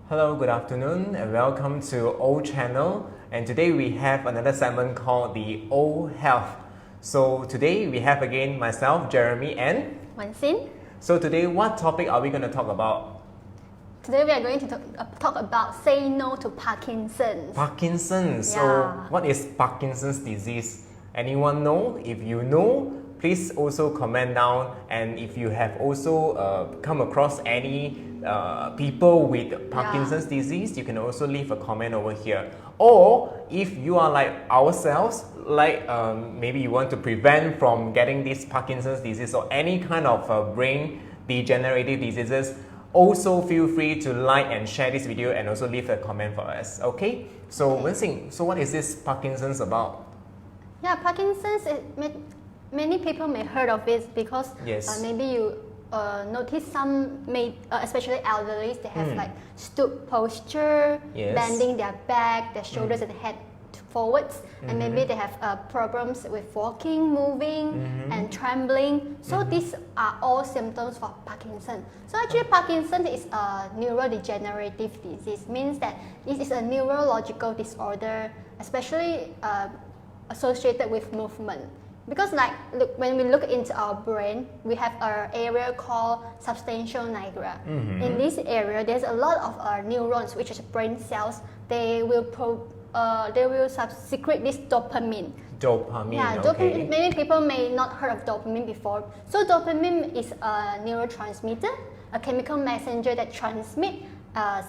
Hello, good afternoon, and welcome to O Channel. And today we have another segment called the O Health. So today we have again myself, Jeremy, and Wenxin. So today, what topic are we going to talk about? Today we are going to talk about say no to Parkinson's. Parkinson's. Yeah. So what is Parkinson's disease? Anyone know? If you know, please also comment down. And if you have also come across any people with Parkinson's disease, you can also leave a comment over here. Or if you are like ourselves, like maybe you want to prevent from getting this Parkinson's disease or any kind of brain degenerative diseases, also feel free to like and share this video and also leave a comment for us. Okay? So Wenxin, so what is this Parkinson's about? Yeah, Parkinson's, many people may heard of it because maybe you notice some, especially elderly, they have like stoop posture, bending their back, their shoulders and head forwards, and maybe they have problems with walking, moving, and trembling. So these are all symptoms for Parkinson. So actually Parkinson is a neurodegenerative disease, means that it is a neurological disorder, especially associated with movement. Because when we look into our brain, we have an area called substantial nigra. In this area, there's a lot of neurons, which is brain cells. They will secrete this dopamine. Dopamine, yeah, dopamine. Many people may not heard of dopamine before. So dopamine is a neurotransmitter, a chemical messenger that transmits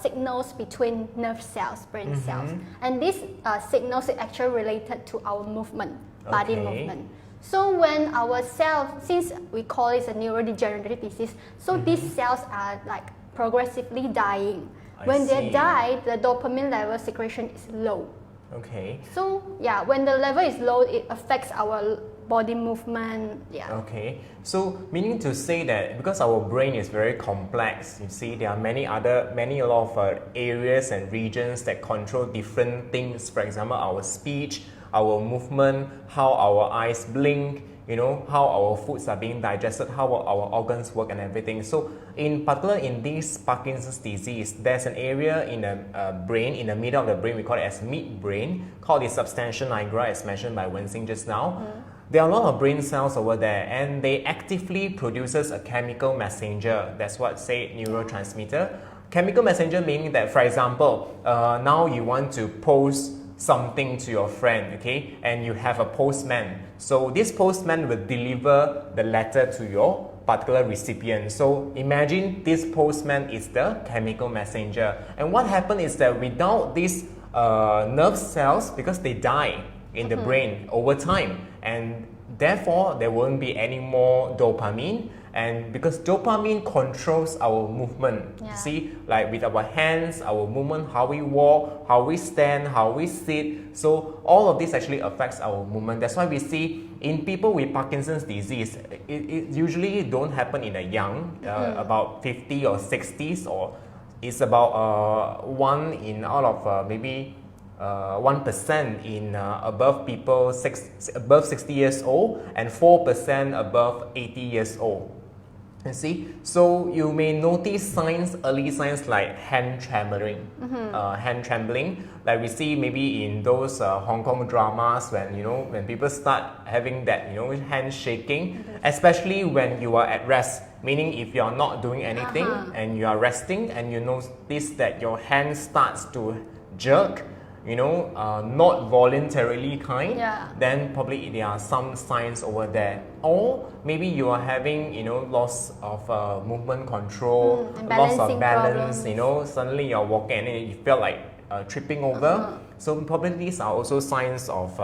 signals between nerve cells, brain cells. And these signals are actually related to our movement, body movement. So when our cells, since we call it a neurodegenerative disease, so these cells are like progressively dying. When they die, the dopamine level secretion is low. Okay. So yeah, when the level is low, it affects our body movement. Yeah. Okay. So meaning to say that because our brain is very complex, you see, there are many a lot of areas and regions that control different things. For example, our speech, our movement, how our eyes blink, you know, how our foods are being digested, how our organs work and everything. So in particular in this Parkinson's disease, there's an area in the brain, in the middle of the brain, we call it as midbrain, called the substantial nigra, as mentioned by Wenxin just now. There are a lot of brain cells over there, and they actively produces a chemical messenger. That's what say neurotransmitter. Chemical messenger meaning that, for example, now you want to post something to your friend, okay, and you have a postman. So this postman will deliver the letter to your particular recipient. So imagine this postman is the chemical messenger. And what happens is that without these nerve cells, because they die in the brain over time, and therefore there won't be any more dopamine. And because dopamine controls our movement, see, like with our hands, our movement, how we walk, how we stand, how we sit. So all of this actually affects our movement. That's why we see in people with Parkinson's disease, it usually don't happen in a young, about 50 or 60s, or it's about one in out of maybe 1% in above people above 60 years old, and 4% above 80 years old. You see, so you may notice early signs like hand trembling, like we see maybe in those Hong Kong dramas when people start having that hand shaking, especially when you are at rest. Meaning if you are not doing anything and you are resting and you notice that your hand starts to jerk, not voluntarily kind, then probably there are some signs over there. Or maybe you are having, loss of movement control, loss of balance, suddenly you're walking and then you feel like tripping over. So probably these are also signs of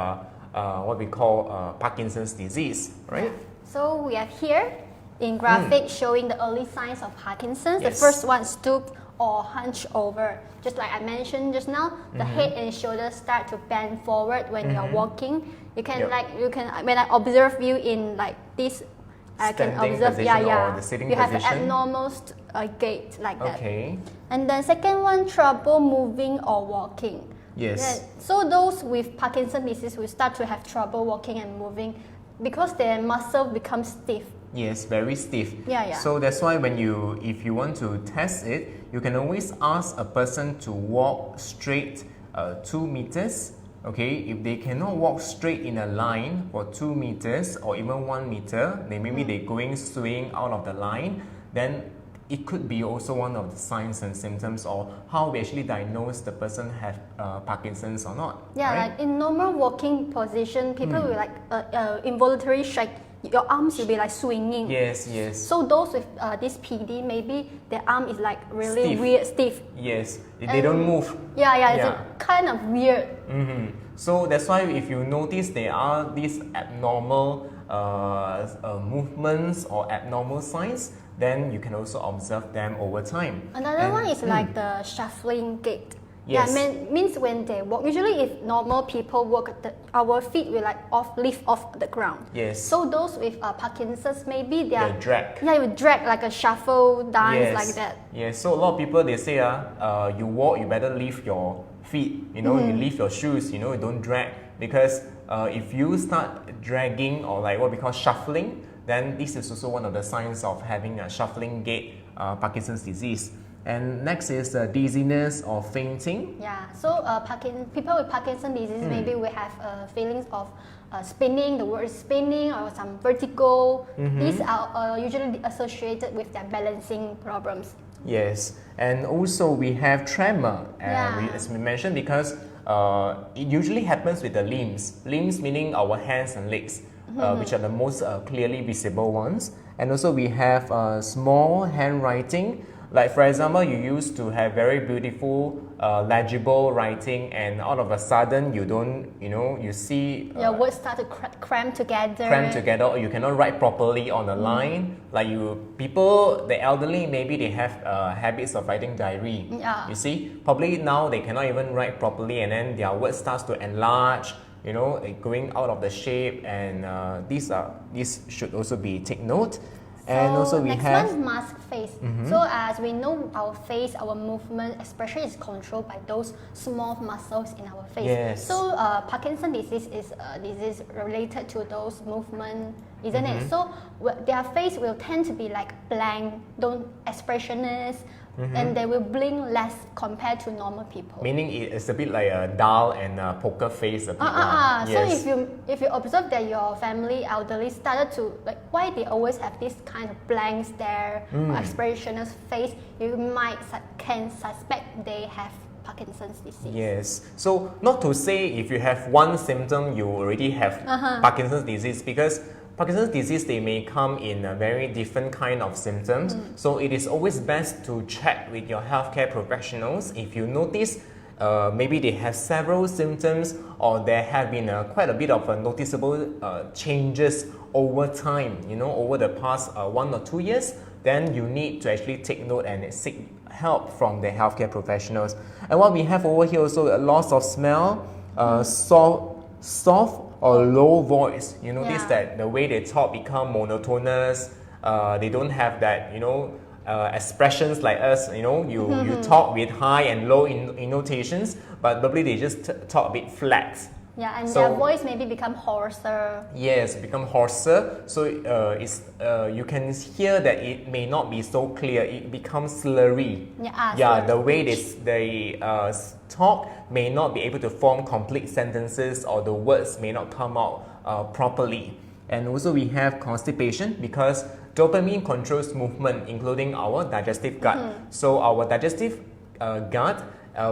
what we call Parkinson's disease, right? So we have here in graphic showing the early signs of Parkinson's. The first one, stoop or hunch over. Just like I mentioned just now, the head and shoulders start to bend forward when you are walking. You can when I observe you in like this, I can observe or the sitting you have an position. abnormal gait like that. Okay. And then second one, trouble moving or walking. Yes. So those with Parkinson's disease will start to have trouble walking and moving because their muscle becomes stiff. Yes, very stiff. Yeah. So that's why if you want to test it, you can always ask a person to walk straight 2 meters. Okay, if they cannot walk straight in a line for 2 meters or even 1 meter, then maybe they're swaying out of the line, then it could be also one of the signs and symptoms or how we actually diagnose the person have Parkinson's or not. Yeah, right? like in normal walking position, people will like involuntary shake. Your arms will be like swinging. Yes. So those with this PD, maybe their arm is like really Stiff. stiff. Yes, they don't move. Yeah, it's a kind of weird. So that's why if you notice there are these abnormal movements or abnormal signs, then you can also observe them over time. Another one is like the shuffling gait. Yes. Yeah, means when they walk. Usually, if normal people walk, our feet will like lift off the ground. Yes. So those with Parkinson's, maybe they drag. Yeah, you drag like a shuffle dance like that. Yes. So a lot of people they say, you walk, you better lift your feet. You lift your shoes. You don't drag because if you start dragging or like what we call shuffling, then this is also one of the signs of having a shuffling gait, Parkinson's disease. And next is dizziness or fainting. Yeah, so people with Parkinson's disease, maybe we have feelings of spinning, the word spinning, or some vertigo. These are usually associated with their balancing problems. Yes, and also we have tremor, as we mentioned, because it usually happens with the limbs. Limbs meaning our hands and legs, which are the most clearly visible ones. And also we have small handwriting. Like for example, you used to have very beautiful, legible writing, and all of a sudden you see your words start to cram together. Or you cannot write properly on a line. Like the elderly, maybe they have habits of writing diary. Yeah. You see, probably now they cannot even write properly, and then their words starts to enlarge. Going out of the shape, and these should also be take note. And also we have one, mask face. So as we know, our face, our movement, expression is controlled by those small muscles in our face. Yes. So Parkinson's disease is a disease related to those movement, isn't it? So their face will tend to be like blank, don't expressionless, and they will blink less compared to normal people. Meaning it's a bit like a dull and a poker face. Yes. So if you observe that your family elderly started to like why they always have this kind of blank stare or expressionless face, you can suspect they have Parkinson's disease. Yes. So not to say if you have one symptom you already have Parkinson's disease, because Parkinson's disease, they may come in a very different kind of symptoms. So it is always best to check with your healthcare professionals. If you notice maybe they have several symptoms or there have been quite a bit of noticeable changes over time, over the past 1 or 2 years, then you need to actually take note and seek help from the healthcare professionals. And what we have over here also, a loss of smell, soft or low voice. You notice that the way they talk become monotonous. They don't have that, expressions like us. You talk with high and low intonations, but probably they just talk a bit flat. Yeah, and their voice maybe become hoarser. Yes, become hoarser. So you can hear that it may not be so clear. It becomes slurry. The way they talk may not be able to form complete sentences, or the words may not come out properly. And also we have constipation, because dopamine controls movement, including our digestive gut. So our digestive gut,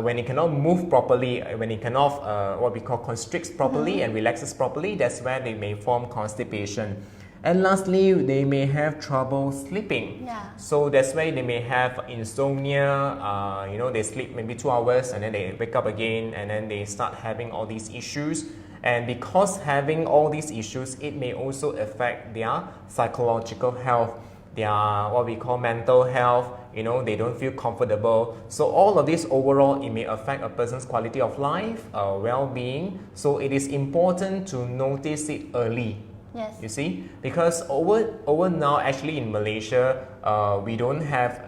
when it cannot move properly, when it cannot what we call constricts properly and relaxes properly, that's where they may form constipation. And lastly, they may have trouble sleeping. So that's why they may have insomnia. They sleep maybe 2 hours and then they wake up again, and then they start having all these issues. And because having all these issues, it may also affect their psychological health, their what we call mental health. They don't feel comfortable. So all of this overall, it may affect a person's quality of life, well-being. So it is important to notice it early. Yes. You see, because over now, actually in Malaysia, we don't have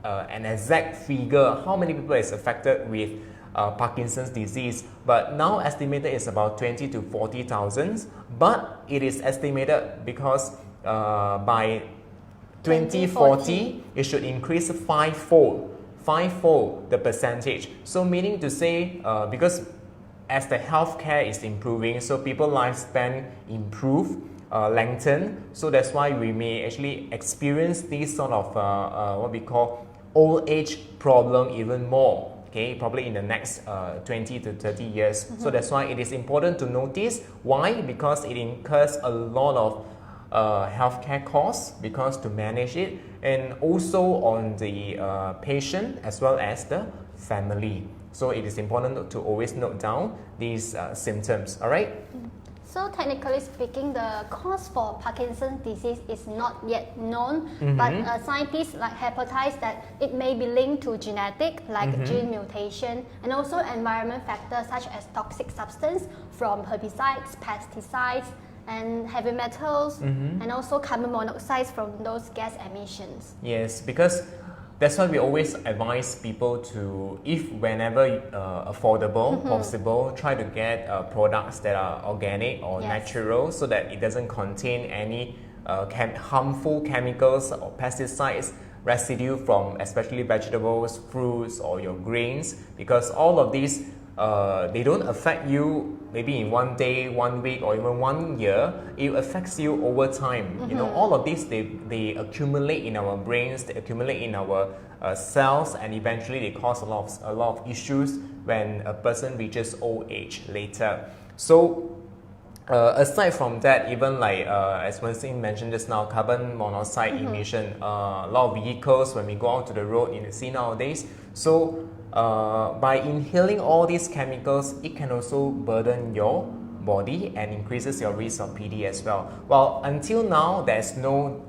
an exact figure how many people is affected with Parkinson's disease, but now estimated is about 20 to 40,000. But it is estimated because by 2040, it should increase fivefold the percentage. So meaning to say, because as the healthcare is improving, so people's lifespan improve, lengthen. So that's why we may actually experience this sort of what we call old age problem even more. Okay, probably in the next 20 to 30 years. So that's why it is important to notice. Why? Because it incurs a lot of healthcare costs because to manage it, and also on the patient as well as the family. So it is important to always note down these symptoms. All right. So technically speaking, the cause for Parkinson's disease is not yet known, but scientists hypothesize that it may be linked to genetic, gene mutation, and also environment factors such as toxic substance from herbicides, pesticides, and heavy metals, and also carbon monoxide from those gas emissions. Yes, because that's why we always advise people to, if whenever affordable, possible, try to get products that are organic or natural, so that it doesn't contain any harmful chemicals or pesticides residue from especially vegetables, fruits, or your grains, because all of these they don't affect you maybe in 1 day, 1 week, or even 1 year. It affects you over time. You know, all of these they accumulate in our brains, they accumulate in our cells, and eventually they cause a lot of issues when a person reaches old age later. So aside from that, even as Winston mentioned just now, carbon monoxide emission, a lot of vehicles when we go out to the road, you see nowadays. So by inhaling all these chemicals, it can also burden your body and increases your risk of PD as well. Well, until now, there's no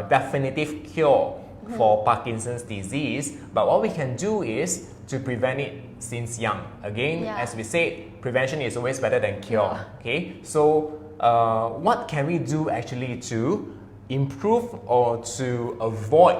definitive cure for Parkinson's disease, but what we can do is to prevent it since young. Again, as we said, prevention is always better than cure. Okay, so what can we do actually to improve or to avoid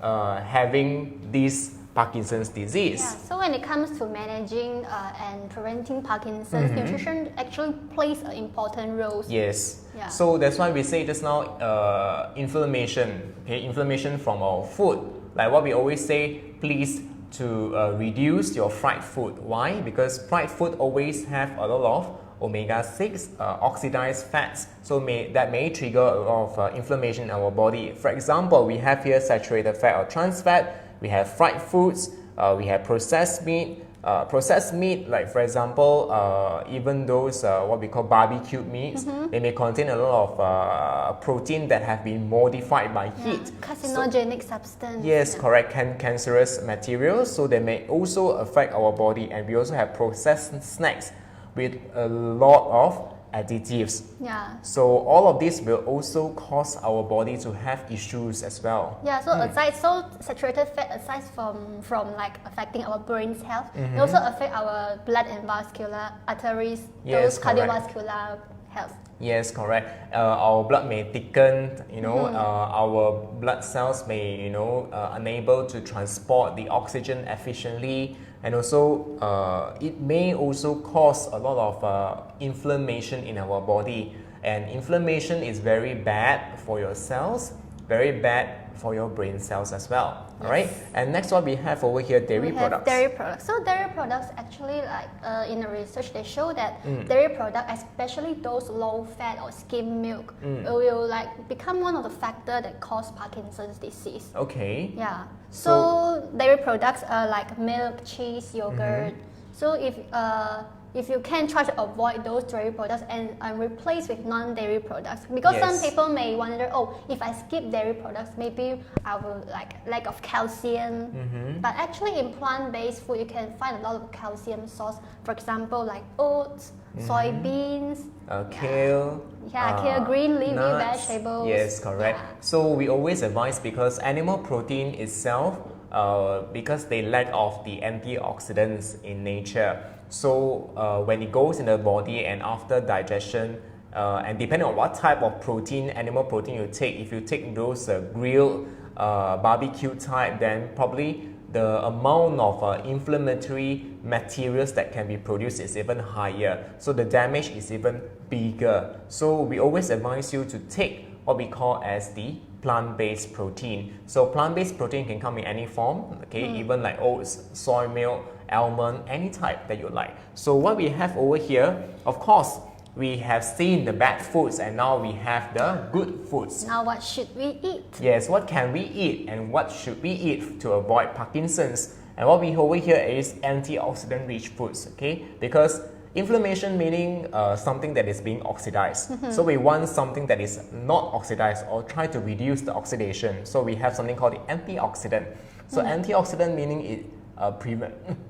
having this Parkinson's disease? Yeah, so when it comes to managing and preventing Parkinson's, nutrition actually plays an important role. Yes. Yeah. So that's why we say just now, inflammation. Okay, inflammation from our food. Like what we always say, please to reduce your fried food. Why? Because fried food always have a lot of omega-6 oxidized fats, so that may trigger a lot of inflammation in our body. For example, we have here saturated fat or trans fat. We have fried foods, we have processed meat. Processed meat, like for example, even those what we call barbecued meats, they may contain a lot of protein that have been modified by heat. Carcinogenic substance. Yes, correct. Cancerous materials, so they may also affect our body. And we also have processed snacks with a lot of additives. Yeah. So all of this will also cause our body to have issues as well. Yeah. So saturated fat, aside from affecting our brain's health, it also affect our blood and vascular arteries, those cardiovascular health. Yes, correct. Our blood may thicken. Our blood cells may unable to transport the oxygen efficiently. And also, it may also cause a lot of inflammation in our body. And inflammation is very bad for your cells, very bad for your brain cells as well. Yes. All right. And next one we have over here, dairy products. Dairy products. So dairy products actually, in the research, they show that dairy products, especially those low-fat or skim milk, will become one of the factors that cause Parkinson's disease. Okay. Yeah. So dairy products are like milk, cheese, yogurt. So if you can try to avoid those dairy products and replace with non-dairy products, because some people may wonder, if I skip dairy products, maybe I will lack of calcium. But actually in plant-based food, you can find a lot of calcium source. For example, like oats, soybeans, kale. Kale, green leafy nuts. vegetables. Yes, correct. Yeah. So we always advise, because animal protein itself, because they lack of the antioxidants in nature. So when it goes in the body and after digestion, and depending on what type of protein, animal protein you take, if you take those grilled barbecue type, then probably the amount of inflammatory materials that can be produced is even higher. So the damage is even bigger. So we always advise you to take what we call as the plant-based protein. So plant-based protein can come in any form, okay, even like oats, soy milk, almond, any type that you like. So what we have over here, of course, we have seen the bad foods and now we have the good foods. Now what should we eat? Yes, what can we eat and what should we eat to avoid Parkinson's? And what we have over here is antioxidant-rich foods, okay? Because inflammation meaning something that is being oxidized. So we want something that is not oxidized or try to reduce the oxidation. So we have something called the antioxidant. So antioxidant meaning it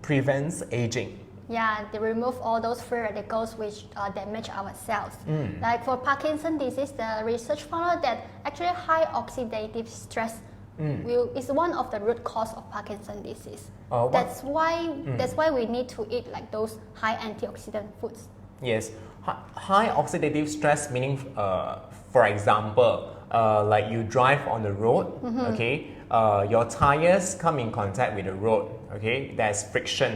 prevents aging. Yeah, they remove all those free radicals which damage our cells. Like for Parkinson's disease, the research found out that actually high oxidative stress is one of the root cause of Parkinson's disease. That's why we need to eat like those high antioxidant foods. Yes, high oxidative stress meaning, for example, like you drive on the road, okay, your tires come in contact with the road, okay, there's friction.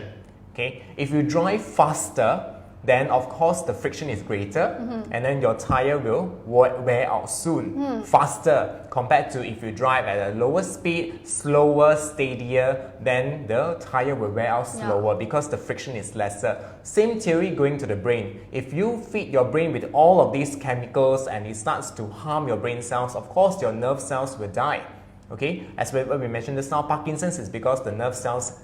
Okay, if you drive faster, then of course the friction is greater, and then your tire will wear out soon, faster compared to if you drive at a lower speed, slower, steadier, then the tire will wear out slower because the friction is lesser. Same theory going to the brain. If you feed your brain with all of these chemicals and it starts to harm your brain cells, of course your nerve cells will die. Okay, as we mentioned just now, Parkinson's is because the nerve cells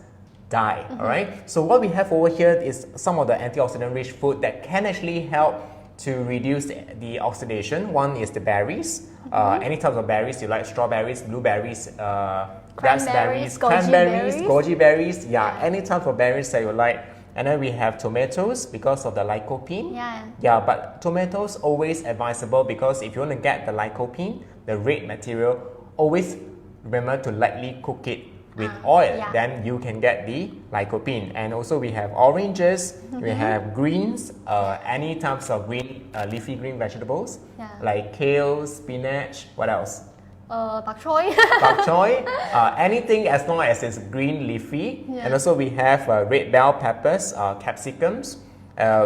die. Alright, so what we have over here is some of the antioxidant rich food that can actually help to reduce the oxidation. One is the berries, any types of berries you like, strawberries, blueberries, raspberries, cranberries, goji berries, any type of berries that you like. And then we have tomatoes because of the lycopene. Yeah, but tomatoes always advisable because if you want to get the lycopene, the red material, always remember to lightly cook it with oil, then you can get the lycopene. And also we have oranges, we have greens, any types of green, leafy green vegetables, like kale, spinach, what else? Bok choy. Bok choy, anything as long as it's green leafy. And also we have red bell peppers, capsicums.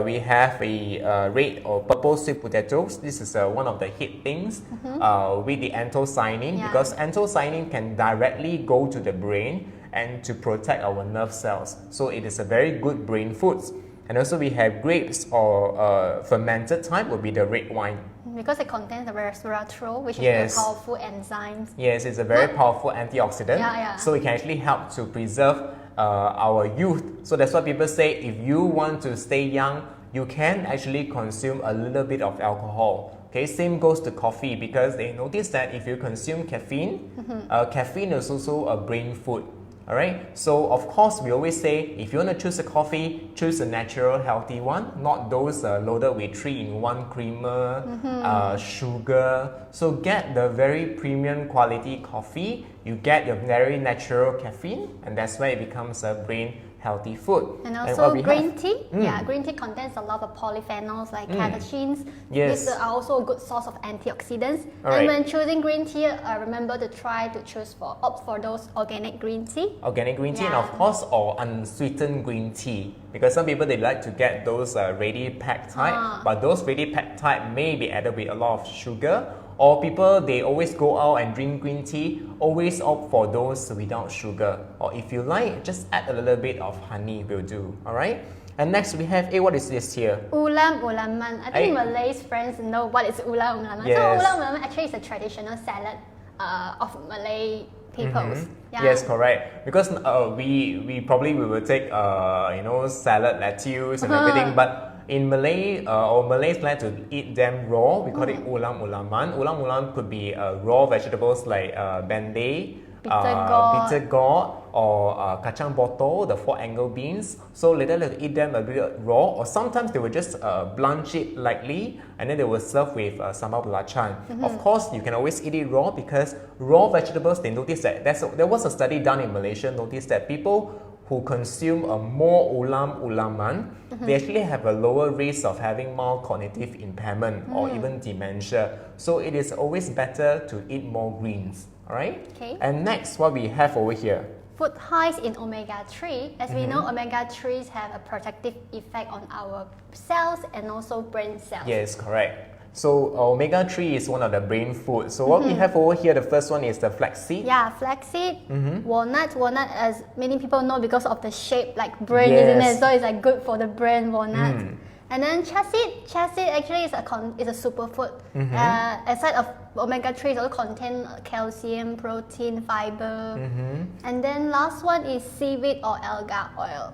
We have a red or purple sweet potatoes. This is one of the hit things with the anthocyanin, because anthocyanin can directly go to the brain and to protect our nerve cells. So it is a very good brain food. And also we have grapes or fermented type would be the red wine. Because it contains the resveratrol, which is a powerful enzyme. Yes, it's a very powerful antioxidant. So it can actually help to preserve our youth. So that's why people say if you want to stay young, you can actually consume a little bit of alcohol. Okay, same goes to coffee because they notice that if you consume caffeine, caffeine is also a brain food. Alright, so of course we always say if you want to choose a coffee, choose a natural healthy one, not those loaded with 3-in-1 creamer, sugar. So get the very premium quality coffee, you get your very natural caffeine, and that's why it becomes a brain healthy food. And also green tea. Green tea contains a lot of polyphenols like catechins. These are also a good source of antioxidants. And when choosing green tea, remember to try to opt for those organic green tea. Organic green tea, and of course, or unsweetened green tea. Because some people, they like to get those ready packed type, but those ready packed type may be added with a lot of sugar. Or people, they always go out and drink green tea, always opt for those without sugar. Or if you like, just add a little bit of honey will do. Alright? And next we have, what is this here? Ulam ulaman. I think Malay's friends know what is ulam ulaman. So ulam ulaman actually is a traditional salad of Malay peoples. Yes, correct. Because we probably will take salad, lettuce and everything, but in Malay, or Malays like to eat them raw. We call it ulam ulaman. Ulam ulam could be raw vegetables like bende, bitter gourd, or kacang botol, the 4-angle beans. So later they eat them a bit raw, or sometimes they will just blanch it lightly, and then they will serve with sambal belacan. Of course, you can always eat it raw because raw vegetables, they notice that there was a study done in Malaysia, noticed that people who consume more ulaman, they actually have a lower risk of having mild cognitive impairment or even dementia. So it is always better to eat more greens. Alright? Okay. And next, what we have over here. Food highs in omega-3. As we know, omega-3s have a protective effect on our cells and also brain cells. Yes, correct. So omega-3 is one of the brain foods. So what we have over here, the first one is the flaxseed. Yeah, flaxseed, walnut. Walnut, as many people know, because of the shape, like brain, isn't it? So it's like good for the brain, walnut. And then chia seed. Chia seed actually is a superfood. Aside of omega-3, it also contains calcium, protein, fiber. And then last one is seaweed or algal oil.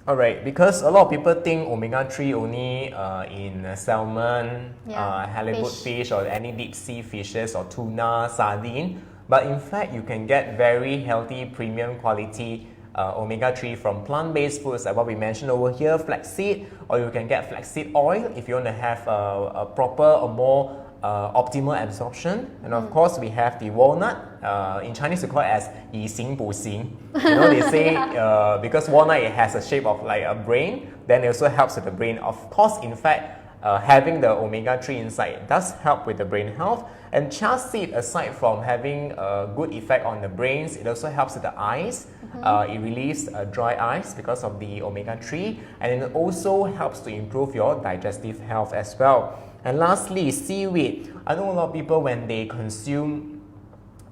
Alright, because a lot of people think omega-3 only in salmon, halibut fish, or any deep sea fishes, or tuna, sardine. But in fact, you can get very healthy, premium quality omega-3 from plant-based foods like what we mentioned over here, flaxseed, or you can get flaxseed oil if you want to have a proper or more optimal absorption. And of course, we have the walnut. In Chinese, we call it as 以形补形. You know, they say because walnut, it has a shape of like a brain, then it also helps with the brain. Of course, in fact, having the omega-3 inside does help with the brain health. And chia seed, aside from having a good effect on the brains, it also helps with the eyes. It relieves dry eyes because of the omega-3, and it also helps to improve your digestive health as well. And lastly, seaweed. I know a lot of people, when they consume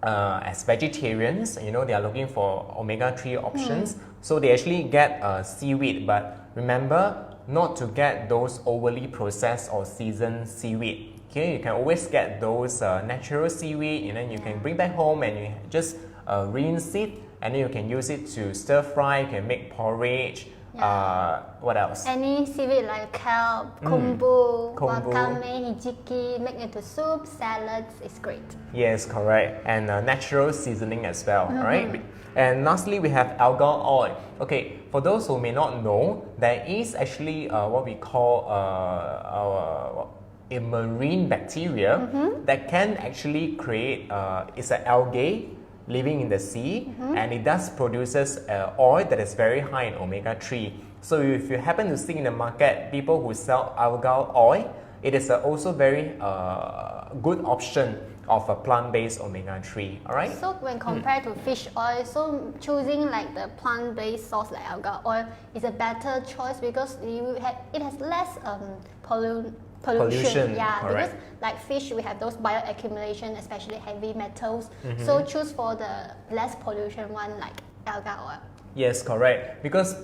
as vegetarians, you know, they are looking for omega-3 options. So they actually get seaweed, but remember not to get those overly processed or seasoned seaweed. Okay, you can always get those natural seaweed, and then you can bring back home and you just rinse it, and then you can use it to stir fry, you can make porridge. What else? Any seaweed like kelp, kombu, wakame, hijiki, make into soup, salads, is great. Yes, correct. And natural seasoning as well, right? And lastly, we have algal oil. Okay, for those who may not know, there is actually what we call a marine bacteria that can actually create, it's an algae living in the sea, and it does produces oil that is very high in omega-3. So if you happen to see in the market people who sell algal oil, it is also very good option of a plant-based omega-3. All right. So when compared to fish oil, so choosing like the plant-based source like algal oil is a better choice because it has less pollution. Yeah, correct. because like fish, we have those bioaccumulation, especially heavy metals. So choose for the less pollution one like algal oil. Yes, correct. Because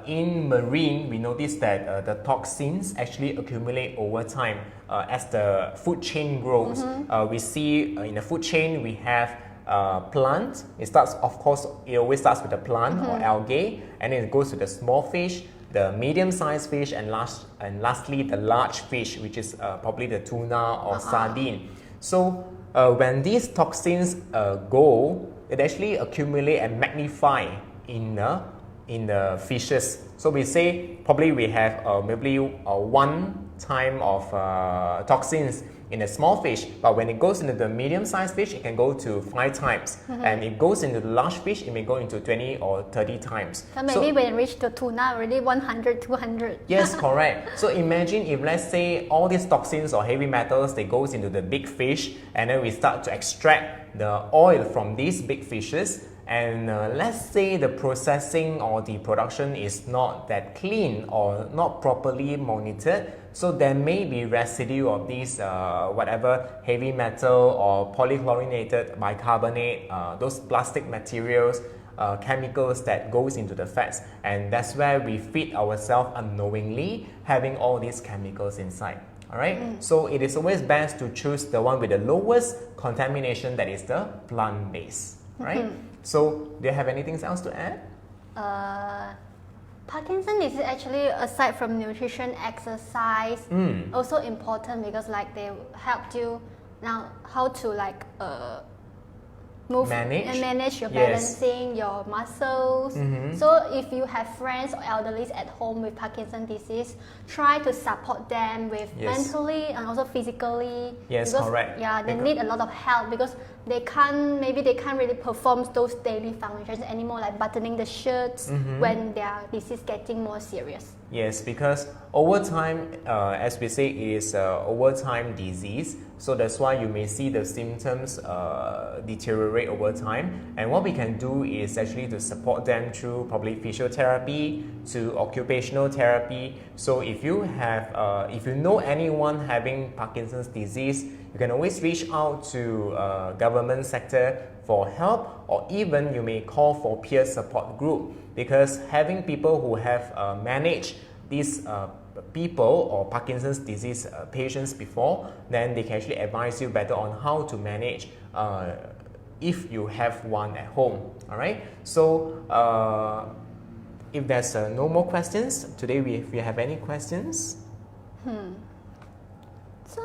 in marine, we notice that the toxins actually accumulate over time as the food chain grows. We see in the food chain, we have plant. It starts, of course, it always starts with the plant or algae, and then it goes to the small fish, the medium-sized fish, and lastly, the large fish, which is probably the tuna or sardine. So when these toxins go, it actually accumulate and magnify in the fishes. So we say probably we have maybe one time of toxins in a small fish, but when it goes into the medium-sized fish, it can go to 5 times. And it goes into the large fish, it may go into 20 or 30 times. So maybe when it reach to tuna, already 100, 200. Yes, correct. So imagine if, let's say, all these toxins or heavy metals, they goes into the big fish, and then we start to extract the oil from these big fishes. And let's say the processing or the production is not that clean or not properly monitored, so there may be residue of these whatever heavy metal or polychlorinated bicarbonate, those plastic materials, chemicals that goes into the fats, and that's where we feed ourselves unknowingly having all these chemicals inside. Alright, so it is always best to choose the one with the lowest contamination, that is the plant-based. Right? So, do you have anything else to add? Parkinson is actually, aside from nutrition, exercise, also important because like they help you now how to like manage your balancing, your muscles. So if you have friends or elderly at home with Parkinson's disease, try to support them with mentally and also physically. Yes, because, correct. Yeah, they need a lot of help because maybe they can't really perform those daily functions anymore, like buttoning the shirts when their disease getting more serious. Yes, because over time, as we say, is over time disease. So that's why you may see the symptoms deteriorate over time. And what we can do is actually to support them through probably physiotherapy to occupational therapy. So if you have, if you know anyone having Parkinson's disease, you can always reach out to government sector for help, or even you may call for peer support group, because having people who have managed these people or Parkinson's disease patients before, then they can actually advise you better on how to manage if you have one at home. All right. So if there's no more questions today, if you have any questions. So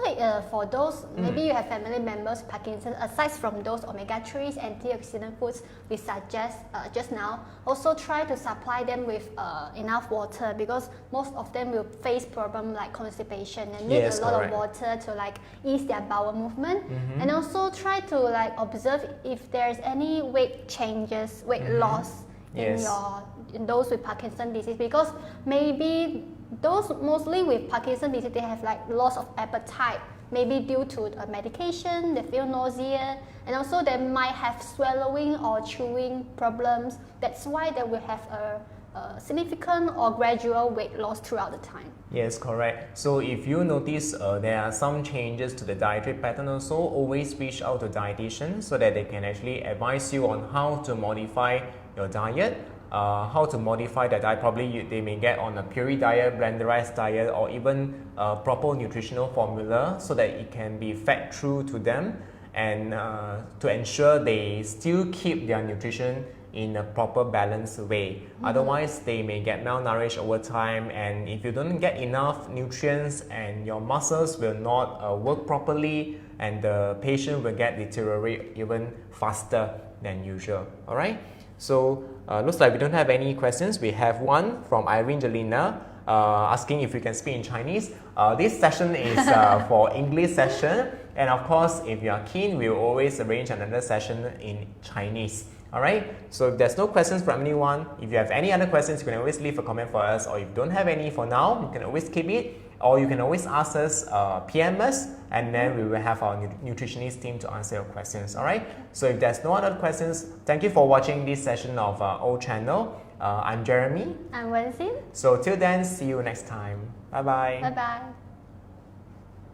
for those, maybe you have family members with Parkinson's, aside from those omega-3s, antioxidant foods we suggest just now, also try to supply them with enough water, because most of them will face problems like constipation and need a lot of water to like ease their bowel movement. And also try to like observe if there's any weight changes, weight loss in those with Parkinson's disease, because maybe those mostly with Parkinson's disease, they have like loss of appetite, maybe due to a medication, they feel nausea, and also they might have swallowing or chewing problems. That's why they will have a significant or gradual weight loss throughout the time. Yes, correct. So if you notice there are some changes to the dietary pattern also, always reach out to dietitian so that they can actually advise you on how to modify your diet. How to modify the diet. Probably they may get on a puree diet, blenderized diet, or even a proper nutritional formula so that it can be fed through to them, and to ensure they still keep their nutrition in a proper balanced way. Otherwise, they may get malnourished over time, and if you don't get enough nutrients, and your muscles will not work properly, and the patient will get deteriorate even faster than usual. All right. So looks like we don't have any questions. We have one from Irene Jelena asking if we can speak in Chinese. This session is for English session, and of course, if you are keen, we'll always arrange another session in Chinese. All right. So if there's no questions from anyone, if you have any other questions, you can always leave a comment for us, or if you don't have any for now, you can always keep it, or you can always ask us, PM us, and then we will have our nutritionist team to answer your questions. All right. So if there's no other questions, thank you for watching this session of O Channel. I'm Jeremy. I'm Wenxin. So till then, see you next time. Bye bye. Bye bye.